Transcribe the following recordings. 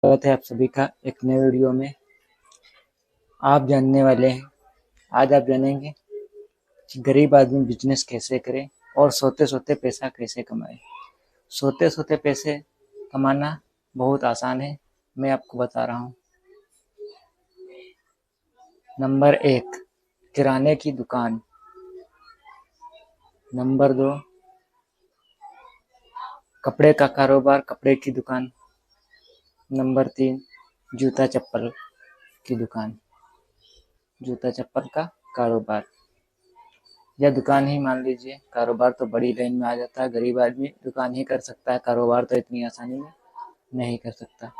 स्वागत है आप सभी का एक नए वीडियो में। आप जानने वाले हैं, आज आप जानेंगे कि गरीब आदमी बिजनेस कैसे करे और सोते सोते पैसा कैसे कमाए। सोते सोते पैसे कमाना बहुत आसान है, मैं आपको बता रहा हूँ। नंबर 1, किराने की दुकान। नंबर 2, कपड़े का कारोबार, कपड़े की दुकान। नंबर 3, जूता चप्पल की दुकान, जूता चप्पल का कारोबार या दुकान ही मान लीजिए। कारोबार तो बड़ी लाइन में आ जाता है, गरीब आदमी दुकान ही कर सकता है, कारोबार तो इतनी आसानी में नहीं कर सकता।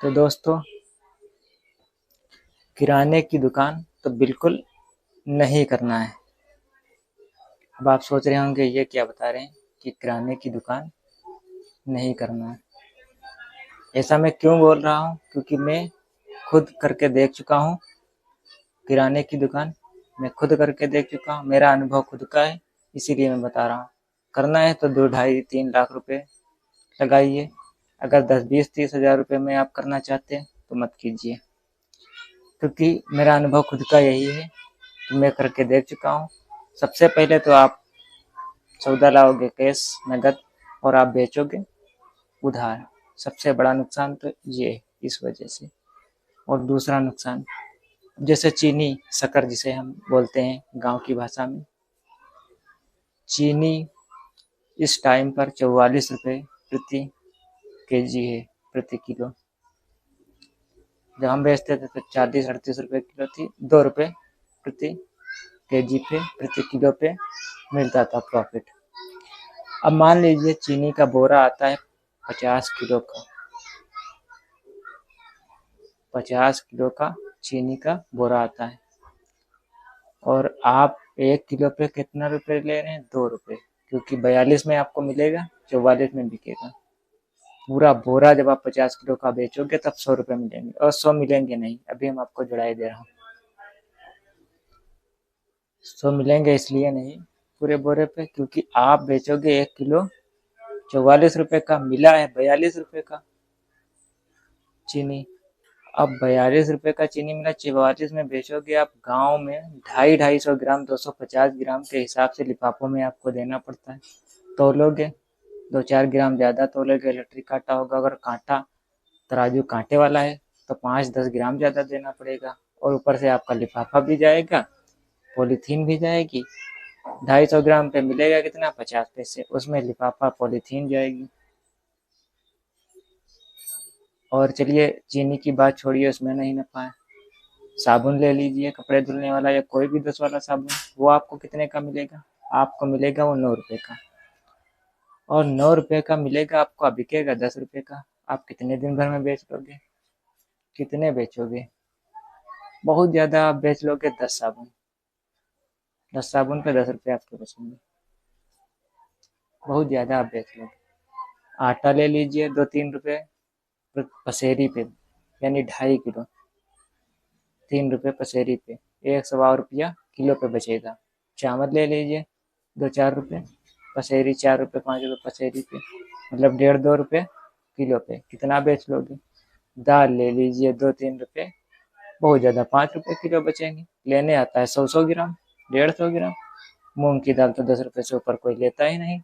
तो दोस्तों, किराने की दुकान तो बिल्कुल नहीं करना है। अब आप सोच रहे होंगे ये क्या बता रहे हैं कि किराने की दुकान नहीं करना है। ऐसा मैं क्यों बोल रहा हूँ, क्योंकि मैं खुद करके देख चुका हूँ। किराने की दुकान मैं खुद करके देख चुका हूँ, मेरा अनुभव खुद का है, इसीलिए मैं बता रहा हूँ। करना है तो 2, ढाई, 3 लाख रुपए लगाइए। अगर 10, 20, 30 हजार रुपये में आप करना चाहते हैं तो मत कीजिए, क्योंकि मेरा अनुभव खुद का यही है कि मैं करके देख चुका हूँ। सबसे पहले तो आप सौदा लाओगे कैश, नगद, और आप बेचोगे उधार। सबसे बड़ा नुकसान तो ये है इस वजह से। और दूसरा नुकसान, जैसे चीनी, शक्कर जिसे हम बोलते हैं गांव की भाषा में, चीनी इस टाइम पर 44 रुपये प्रति केजी है, प्रति किलो। जब हम बेचते थे तो 40-38 रुपये किलो थी, 2 रुपये प्रति केजी पे, प्रति किलो पे मिलता था प्रॉफिट। अब मान लीजिए चीनी का बोरा आता है 50 किलो का, 50 किलो का चीनी का बोरा आता है, और आप 1 किलो पे कितना रुपए ले रहे हैं? 2 रुपये, क्योंकि 42 में आपको मिलेगा, 44 में बिकेगा। पूरा बोरा जब आप 50 किलो का बेचोगे तब 100 रुपये मिलेंगे, और 100 मिलेंगे नहीं, अभी हम आपको जुड़ाई दे रहा हूँ। 100 मिलेंगे इसलिए नहीं पूरे बोरे पे, क्योंकि आप बेचोगे 1 किलो 44 रुपये का, मिला है 42 रुपये का चीनी। अब 42 रुपये का चीनी मिला, 44 में बेचोगे आप गांव में 250-250 ग्राम, 250 ग्राम के हिसाब से लिफाफों में आपको देना पड़ता है। तोलोगे 2-4 ग्राम ज़्यादा तोलोगे, इलेक्ट्रिक कांटा होगा, अगर कांटा तराजू कांटे वाला है तो 5-10 ग्राम ज़्यादा देना पड़ेगा, और ऊपर से आपका लिफाफा भी जाएगा, पॉलीथीन भी जाएगी। 250 ग्राम पे मिलेगा कितना? 50 पैसे, उसमें लिफाफा पॉलीथीन जाएगी। और चलिए चीनी की बात छोड़िए, उसमें नहीं नफा है। साबुन ले लीजिए, कपड़े धुलने वाला या कोई भी 10 वाला साबुन, वो आपको कितने का मिलेगा? आपको मिलेगा वो 9 रुपये का, और 9 रुपये का मिलेगा आपको, बिकेगा 10 रुपये का। आप कितने दिन भर में बेच लोगे? कितने बेचोगे? बहुत ज़्यादा आप बेच लोगे 10 साबुन, 10 साबुन पे 10 रुपये आपके बचेंगे, बहुत ज़्यादा आप बेच लोगे। आटा ले लीजिए 2-3 रुपये पसेरी पे, यानी 2.5 किलो, 3 रुपये पसेरी पे, 1 सवा रुपया किलो पे बचेगा। चावल ले लीजिए 2-4 रुपये पसेरी, 4 रुपये 5 रुपये पसेरी पे, मतलब 1.5-2 रुपये किलो पे, कितना बेच लोगे? दाल ले लीजिए 2-3 रुपये, बहुत ज़्यादा 5 रुपये किलो बचेंगे। लेने आता है 100-100 ग्राम, 150 ग्राम। मूंग की दाल तो 10 रुपये से ऊपर कोई लेता ही नहीं।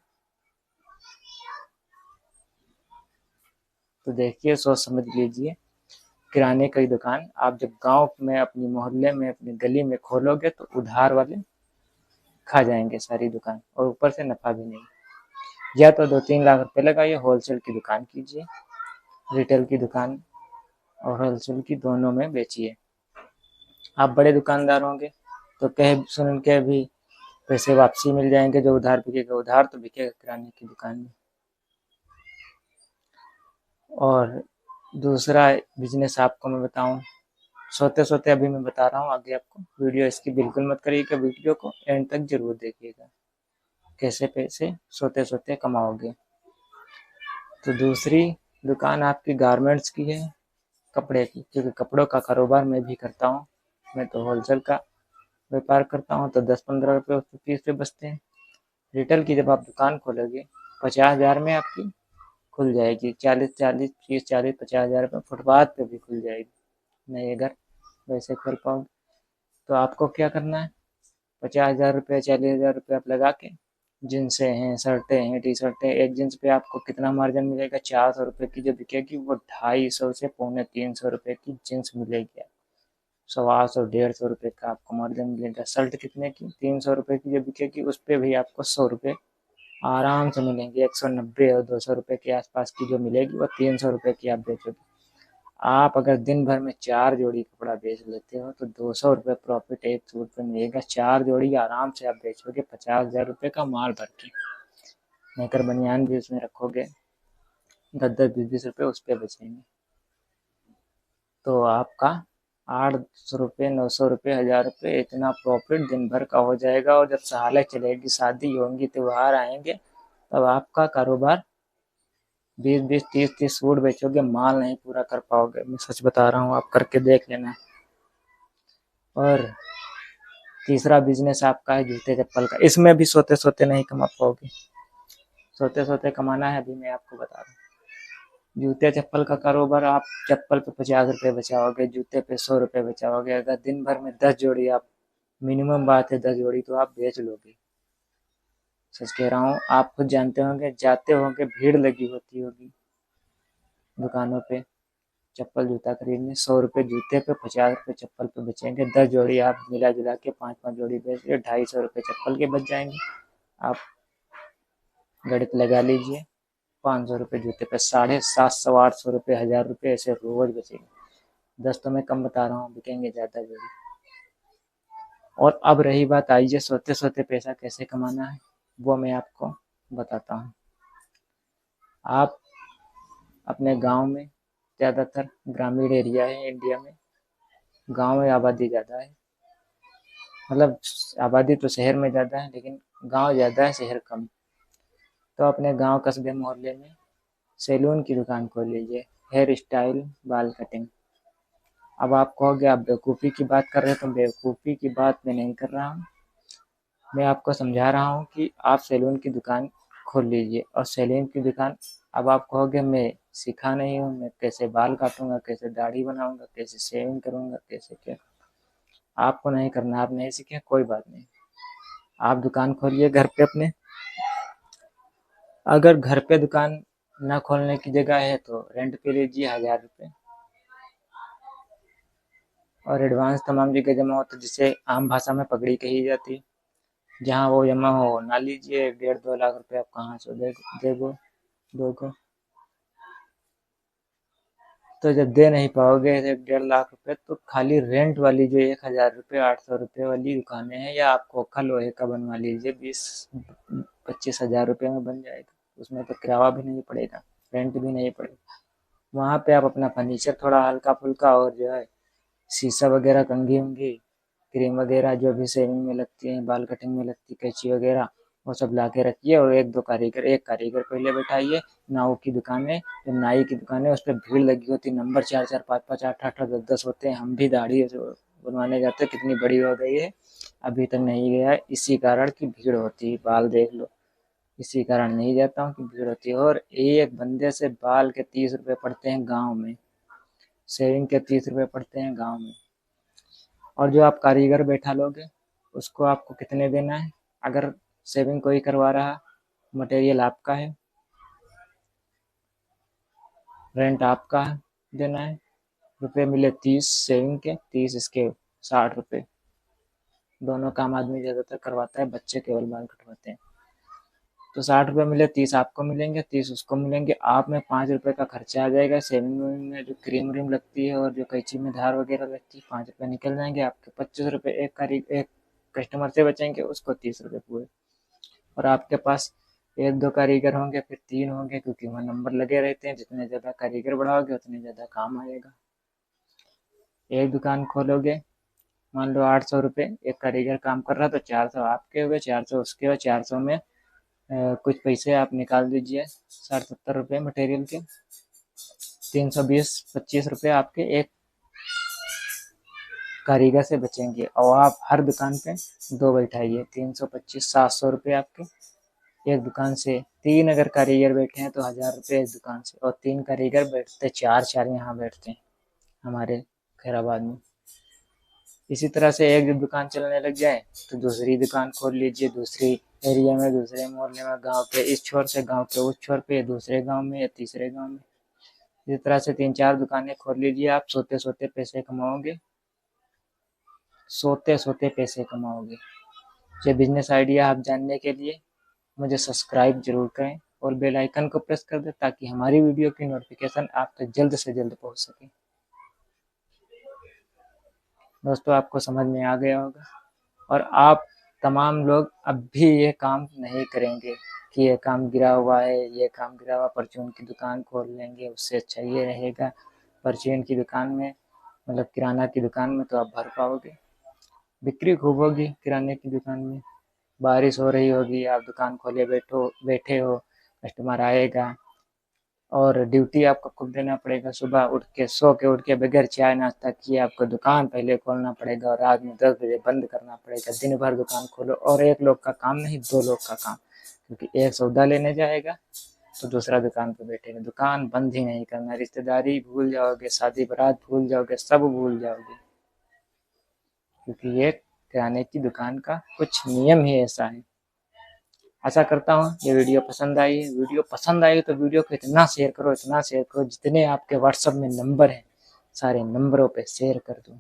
तो देखिए, सोच समझ लीजिए, किराने की दुकान आप जब गांव में, अपनी मोहल्ले में, अपनी गली में खोलोगे तो उधार वाले खा जाएंगे सारी दुकान, और ऊपर से नफा भी नहीं। या तो 2-3 लाख रुपए लगाइए, होलसेल की दुकान कीजिए, रिटेल की दुकान और होलसेल की दोनों में बेचिए। आप बड़े दुकानदार होंगे तो कह सुन के भी पैसे वापसी मिल जाएंगे, जो उधार बिकेगा, उधार तो बिकेगा किराने की दुकान में। और दूसरा बिजनेस आपको मैं बताऊं, सोते सोते अभी मैं बता रहा हूँ आगे आपको, वीडियो इसकी बिल्कुल मत करिएगा, वीडियो को एंड तक जरूर देखिएगा, कैसे पैसे सोते सोते कमाओगे। तो दूसरी दुकान आपकी गारमेंट्स की है, कपड़े की, क्योंकि कपड़ों का कारोबार मैं भी करता हूँ। मैं तो होलसेल का व्यापार करता हूँ, तो 10-15 रुपये उस पर 30 रुपये बचते हैं। रिटेल की जब आप दुकान खोलोगे 50,000 में आपकी खुल जाएगी, 30-40 रुपये फुटपाथ पे भी खुल जाएगी। नए घर वैसे खोल पाओगे। तो आपको क्या करना है, 50,000 रुपये 40,000 रुपये आप लगा के, जींसें हैं, शर्टें हैं, टी शर्टें, एक जींस पे आपको कितना मार्जिन मिलेगा, 400 रुपये की जो बिकेगी वो 250 से 250-300 रुपये की जींस मिलेगी। 125 150 रुपये का आपको मार्जिन मिलेगा। शर्ट कितने की, 300 रुपये की जो बिकेगी उस पर भी आपको 100 रुपये आराम से मिलेंगे। 190 और 200 रुपये के आसपास की जो मिलेगी वो 300 रुपये की आप बेचोगे। आप अगर दिन भर में 4 जोड़ी कपड़ा बेच लेते हो तो 200 रुपये प्रॉफिट एक सूट पे मिलेगा। 4 जोड़ी आराम से आप बेचोगे 50,000 रुपये का माल भर के। नेकर बनियान भी उसमें रखोगे, 10-10 20-20 रुपये उस पर बचेंगे। तो आपका 800 रुपये 900 रुपये 1,000 रुपये इतना प्रॉफिट दिन भर का हो जाएगा। और जब सालें चलेगी, शादी होंगी, त्योहार आएंगे, तब आपका कारोबार 20-20 30-30 सूट बेचोगे, माल नहीं पूरा कर पाओगे। मैं सच बता रहा हूँ, आप करके देख लेना। और तीसरा बिजनेस आपका है जूते चप्पल का। इसमें भी सोते सोते नहीं कमा पाओगे, सोते सोते कमाना है अभी मैं आपको बता रहा हूँ। जूते चप्पल का कारोबार, आप चप्पल पे 50 रुपये बचाओगे, जूते पे 100 रुपये बचाओगे। अगर दिन भर में 10 जोड़ी आप, मिनिमम बात है 10 जोड़ी तो आप बेच लोगे। सच कह रहा हूँ, आप खुद जानते होंगे, जाते होंगे, भीड़ लगी होती होगी दुकानों पे चप्पल जूता खरीदने। 100 रुपये जूते पे, 50 रुपये चप्पल पे बचेंगे। 10 जोड़ी आप मिला जुला के 5-5 जोड़ी बेच रहे, 250 रुपये चप्पल के बच जाएंगे। आप गणित लगा लीजिए, 500 रुपये जूते पे, 750 800 रुपये 1,000 रुपये ऐसे रोज बचेंगे। 10 तो मैं कम बता रहा हूँ, बिकेंगे ज़्यादा जोड़ी। और अब रही बात, आइए सोते सोते पैसा कैसे कमाना है वो मैं आपको बताता हूँ। आप अपने गांव में, ज़्यादातर ग्रामीण एरिया है इंडिया में, गांव में आबादी ज़्यादा है। मतलब आबादी तो शहर में ज़्यादा है लेकिन गांव ज़्यादा है, शहर कम। तो अपने गांव कस्बे मोहल्ले में सैलून की दुकान खोल लीजिए, हेयर स्टाइल, बाल कटिंग। अब आप कहोगे आप बेवकूफ़ी की बात कर रहे हैं, तो बेवकूफ़ी की बात मैं नहीं कर रहा हूँ। मैं आपको समझा रहा हूँ कि आप सैलून की दुकान खोल लीजिए। और सैलून की दुकान, अब आप कहोगे मैं सीखा नहीं हूँ, मैं कैसे बाल काटूंगा, कैसे दाढ़ी बनाऊंगा, कैसे शेविंग करूंगा, कैसे क्या। आपको नहीं करना, आप नहीं सीखे, कोई बात नहीं। आप दुकान खोलिए घर पे अपने। अगर घर पे दुकान ना खोलने की जगह है तो रेंट पे लीजिए 1,000 रुपये, और एडवांस तमाम जगह जमा होता है, जिसे आम भाषा में पगड़ी कही जाती है। जहाँ वो जमा हो ना लीजिए, 1.5-2 लाख रुपये आप कहाँ से देगो दोगो। तो जब दे नहीं पाओगे 1.5 लाख रुपये, तो खाली रेंट वाली जो 1,000 रुपये 800 रुपये वाली दुकानें हैं, या आप खोखा लोहे का बनवा लीजिए, 20-25 हज़ार रुपये में बन जाएगा। उसमें तो किराया भी नहीं पड़ेगा, रेंट भी नहीं पड़ेगा। वहाँ पे आप अपना फर्नीचर थोड़ा हल्का फुल्का, और जो है शीशा वगैरह, कंघी उंघी, क्रीम वगैरह जो भी शेविंग में लगती है, बाल कटिंग में लगती है, कैंची वगैरह, वो सब ला के रखिए। और एक कारीगर पहले बैठाइए। नाऊ की दुकान है, जो नाई की दुकान है, उस पर भीड़ लगी होती है, नंबर 4-4 5-5 8-8 10-10 होते हैं। हम भी दाढ़ी बनवाने जाते हैं, कितनी बड़ी हो गई है, अभी तक नहीं गया है, इसी कारण की भीड़ होती है। बाल देख लो, इसी कारण नहीं जाता हूँ कि भीड़ होती है। और एक बंदे से बाल के 30 रुपये पड़ते हैं गाँव में, शेविंग के 30 रुपये पड़ते हैं गाँव में। और जो आप कारीगर बैठा लोगे, उसको आपको कितने देना है? अगर शेविंग कोई करवा रहा, मटेरियल आपका है, रेंट आपका देना है। रुपये मिले 30 शेविंग के, 30 इसके, 60 रुपये। दोनों काम आदमी ज़्यादातर करवाता है, बच्चे केवल बाल कटवाते हैं। तो 60 रुपये मिले, 30 आपको मिलेंगे, 30 उसको मिलेंगे। आप में 5 रुपये का खर्चा आ जाएगा। शेविंग में जो क्रीम व्रीम लगती है और जो कैंची में धार वगैरह लगती है, 5 रुपये निकल जाएंगे आपके। 25 रुपये एक कस्टमर से बचेंगे, उसको 30 रुपये पूरे। और आपके पास 1-2 कारीगर होंगे, फिर 3 होंगे, क्योंकि वहाँ नंबर लगे रहते हैं। जितने ज़्यादा कारीगर बढ़ाओगे उतने ज़्यादा काम आएगा। एक दुकान खोलोगे, मान लो 800 रुपये एक कारीगर काम कर रहा, तो 400 आपके हुए, 400 उसके हुए। 400 में कुछ पैसे आप निकाल दीजिए, 60-70 रुपये मटेरियल के। 320-25 रुपये आपके एक कारीगर से बचेंगे। और आप हर दुकान पे 2 बैठाइए, 325 700 रुपये आपके। एक दुकान से 3 अगर कारीगर बैठे हैं तो 1000 रुपये एक दुकान से, और 3 कारीगर बैठते 4 यहाँ बैठते हैं हमारे खैराबाद में। इसी तरह से एक दुकान चलने लग जाए तो दूसरी दुकान खोल लीजिए, दूसरी एरिया में, दूसरे मोहल्ले में, गांव के इस छोर से गांव के उस छोर पे, दूसरे गांव में या तीसरे गांव में। इस तरह से 3-4 दुकानें खोल लीजिए, आप सोते सोते पैसे कमाओगे, सोते सोते पैसे कमाओगे। ये बिजनेस आइडिया आप जानने के लिए मुझे सब्सक्राइब जरूर करें और बेल आइकन को प्रेस कर दें ताकि हमारी वीडियो की नोटिफिकेशन आप तक जल्द से जल्द पहुंच सके। दोस्तों, आपको समझ में आ गया होगा, और आप तमाम लोग अब भी ये काम नहीं करेंगे कि ये काम गिरा हुआ है, ये काम गिरा हुआ, परचून की दुकान खोल लेंगे, उससे अच्छा ये रहेगा। परचून की दुकान में, मतलब किराना की दुकान में तो आप भर पाओगे, बिक्री खूब होगी किराने की दुकान में। बारिश हो रही होगी, आप दुकान खोले बैठे हो, कस्टमर आएगा, और ड्यूटी आपको खुद देना पड़ेगा। सुबह सो के उठ के बगैर चाय नाश्ता किए आपको दुकान पहले खोलना पड़ेगा, और रात में 10 बजे बंद करना पड़ेगा। दिन भर दुकान खोलो, और एक लोग का काम नहीं, 2 लोग का काम, क्योंकि एक सौदा लेने जाएगा तो दूसरा दुकान पर बैठेगा। दुकान बंद ही नहीं करना, रिश्तेदारी भूल जाओगे, शादी बारात भूल जाओगे, सब भूल जाओगे, क्योंकि ये किराने की दुकान का कुछ नियम ही ऐसा है। आशा करता हूँ ये वीडियो पसंद आई है। वीडियो पसंद आई तो वीडियो को इतना शेयर करो, इतना शेयर करो, जितने आपके व्हाट्सएप में नंबर हैं सारे नंबरों पे शेयर कर दो,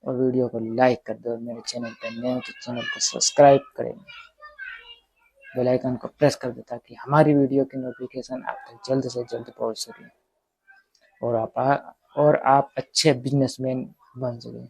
और वीडियो को लाइक कर दो। मेरे चैनल पर नए हो तो चैनल को सब्सक्राइब करें, बेल आइकन को प्रेस कर दो ताकि हमारी वीडियो की नोटिफिकेशन आप तक जल्द से जल्द पहुंच सके, और आप अच्छे बिजनेसमैन बन सकें।